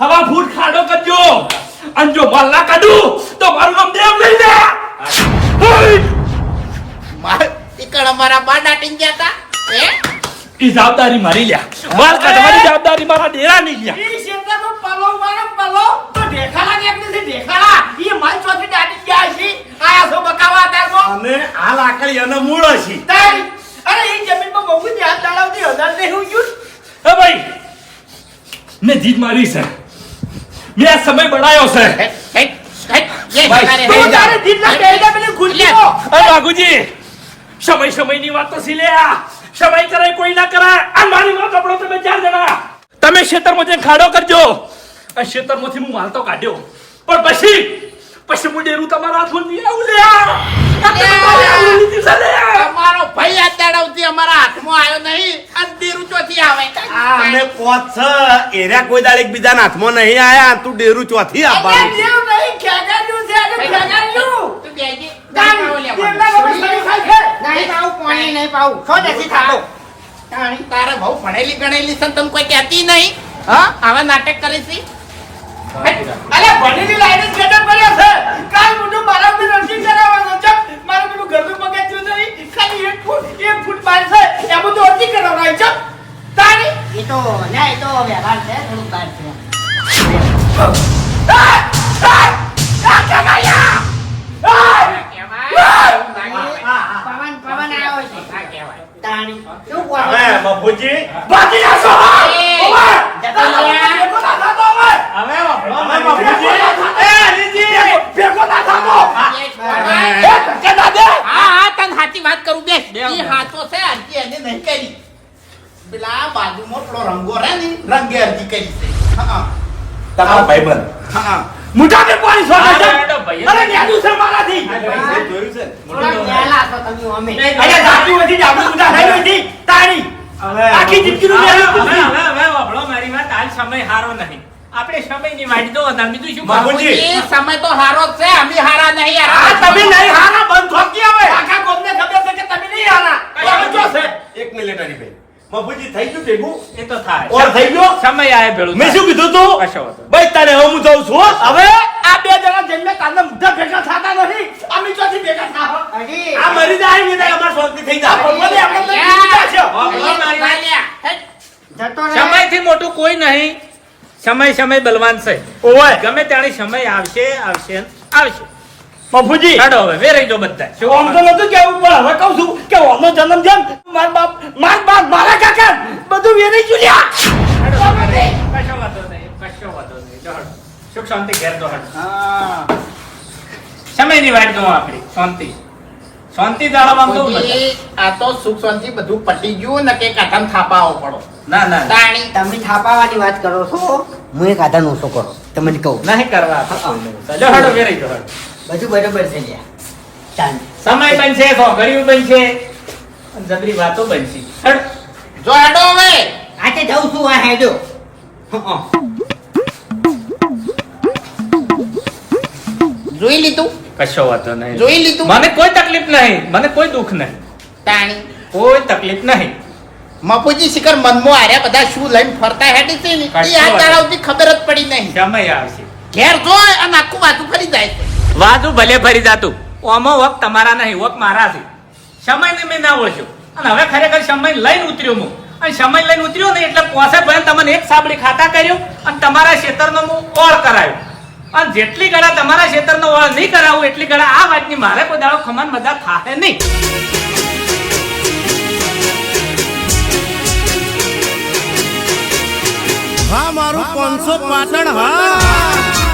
હવા ફૂટ ખાડો કરજો અને જો માલ ના કાઢું તો મારું નામ દેવ લઈ લે. ઈકણ અમારા બા દાટીને ગયા તા હે ઈ જવાબદારી મારી લ્યા. માલ કાઢવાની જવાબદારી મારા ડેરા ની લ્યા. ઈ ક્ષેત્રમાં પલો મારો પલો તો ઢેખાલા નીકળે છે ઢેખાલા ઈ માલ ચોથી દાટી ગયા છે આયા છો બકાવા તારમો અને આ લાકડી અને મૂળ હશે. તારી અરે ઈ જમીનમાં બહુ ધ્યાન દાડાવતી હજાર ને હું યુ હે ભાઈ મેં જીત મારી છે. મેં આ સમય બનાવ્યો છે. હે યે તારે તું તારે જીતના કેડા પેલે ગુલ્લીઓ અરે બાગુજી સમયની વાત તો સી લ્યા. સમય કરે કોઈ ના કરે. આ મારી વાત આપણો તમે 4 જણા તમે ક્ષેત્રમાં જઈને ખાડો કરજો. આ ક્ષેત્રમાંથી હું માલ તો કાઢ્યો પણ પછી હું ડેરું તમારા હાથમાં નહીં આવું લ્યા. આ તમે મારી આવું લીધી છે લ્યા. અમારો ભાઈ આ દાડાવથી અમારા હાથમાં આવ્યો નહીં અને દેરું ચોથી આવે આ અમે પોત છે એરા કોઈ દાડે એકબીજાના હાથમાં નહીં આયા તું ડેરું ચોથી અરે આપવાનું દેવ નહીં ખેગાડ્યું છે અરે ખેગાડ્યું તું બેજી તારી દેવના બાબા સરી ખાય છે નહીં પાવું પાણી નહીં પાવું છો નથી થાતો તાણી તારે બહુ ભણેલી ગણેલી છે ને તને કોઈ કહેતી નહીં હા આવા નાટક કરે છે અલે ભણીની લાઈન જ ગડબ કર્યો છે કાલ મોટું મારા બી રસી કરાવવાનો છે મારું પેલું ઘરનું બગાડ્યું નહીં ખાલી 1 ફૂટ બાર છે એમાં તો અરજી કરાવરાય છે તારી એ તો ના એ તો વ્યવહાર છે થોડું બહાર છે પવન પવન આવ્યો છે તાણી શું બોલો હવે બાપુજી બાકી આસો જતો રહ્યા. ભેગો ના થાતો હવે હવે વાપરો. હવે બાપુજી એ લીજી ભેગો ના થાતો હા કે ના દે તને સાચી વાત કરું બેસ ઈ હાથો છે અરજી એને નહીં કરી પેલા બાજુમાં પેલો રંગો રે ને રંગે અરજી કરી છે હા તમારો ભાઈબંધ હા મુઠા કે પાણી સોના છે અરે ભાઈ. અરે ન્યાદુ છે મારાથી જોયું છે થોડા વહેલા છો તમે અમે અરે જાતી હતી જ આપણે મુઠા થઈ હતી તાણી આખી જિંદગીનું ન્યાદુ પૂછી હવે વાપરો મારી વાત. હાલ સમય હારો નહીં. આપણે સમયની વાટ દો અને બીજું શું કરવું? બાપુજી એ સમય તો હારો જ છે અમે હારા નહીં આ હારા તમે નહીં હારા બંધ થોકી હવે આખા ગોમને ખબર છે કે તમે નહીં હારા તમે જો છે એક મિનિટ હરીભાઈ બાપુજી થઈ ગયું ભેગું એ તો થાય. ઓર થઈ ગયો સમય આય ભેળું મેં શું કીધું તું કશો વાંધો નહીં. ભાઈ તારે હવે હું જાઉં છું હો. હવે આ બે જણા જઈને કાલના મુઠ્ઠા ભેગા થતા નથી અમે ચોથી ભેગા થાવ હજી આ મરી જાય ને ત્યારે અમાર શાંતિ થઈ જાય ભગવાને આપણે તો જીવ્યા છે જતો રહે સમયથી મોટું કોઈ નહીં. સમય બલવાન છે. ઓય ગમે ત્યારે સમય આવશે આવશે ને આવશે. બાપુજી ચાલો હવે વેરાઈ દો બધા. આમ તો નતું કેવું પણ હવે કહું છું કે ઓનો જન્મ જેમ મારા બાપ મારા કાકા બધું વેરી ચૂલ્યા કશો વાંધો નહીં. દોડ. સુખ શાંતિ ઘેર દોડ. સમયની વાટ દો આપણી શાંતિ જાળવવામાં તો મજા. આ તો સુખ શાંતિ બધું પટી ગયું ને કે કાઢાને થાપાવો પડો ના તાણી તમે થાપાવાની વાત કરો છો હું એક આધાર ઓછો કરો તમને કહું નહીં કરવા. ચાલો હડો વેરાઈ દો હડો. બધું બરોબર છે લ્યા ચાલ સમય બનશે ઘડિયું બનશે અને જબરી વાતો બનશે. હડો. જો હેડો હવે આજે જાઉં છું આ હેડો જોઈ લીધું કશો વાતો નહીં. જોઈ લીધું મને કોઈ તકલીફ નહીં. મને કોઈ દુઃખ નહીં. તાણી કોઈ તકલીફ નહીં. મફુજી શિખર મનમાં હાર્યા બધા શું લઈને ફરતા હેડી છે ને એ આ તારાવથી ખબર જ પડી નહીં સમય આવશે. ઘેર જોય અને આખું બાજુ ફરી જાય છે વાજુ ભલે ફરી જાતું. ઓમો વક તમારા નહીં વક મારા છે. સમયને મેં ના ઓળખ્યો અને હવે ખરેખર સમય લઈને ઉતર્યો હું અને સમય લઈને ઉતર્યો ને એટલે પોસે ભાઈ તમને એક સાબડી ખાતા કર્યો અને તમારા ક્ષેત્રનો હું ઓળ કરાયો અને જેટલી ગળા તમારા ક્ષેત્રનો ઓળ નહીં કરાવું એટલી ગળા આ વાતની મારે કોઈ દાડો ખમણ બધા થાય નહીં. હા મારું 500 પાટણ હા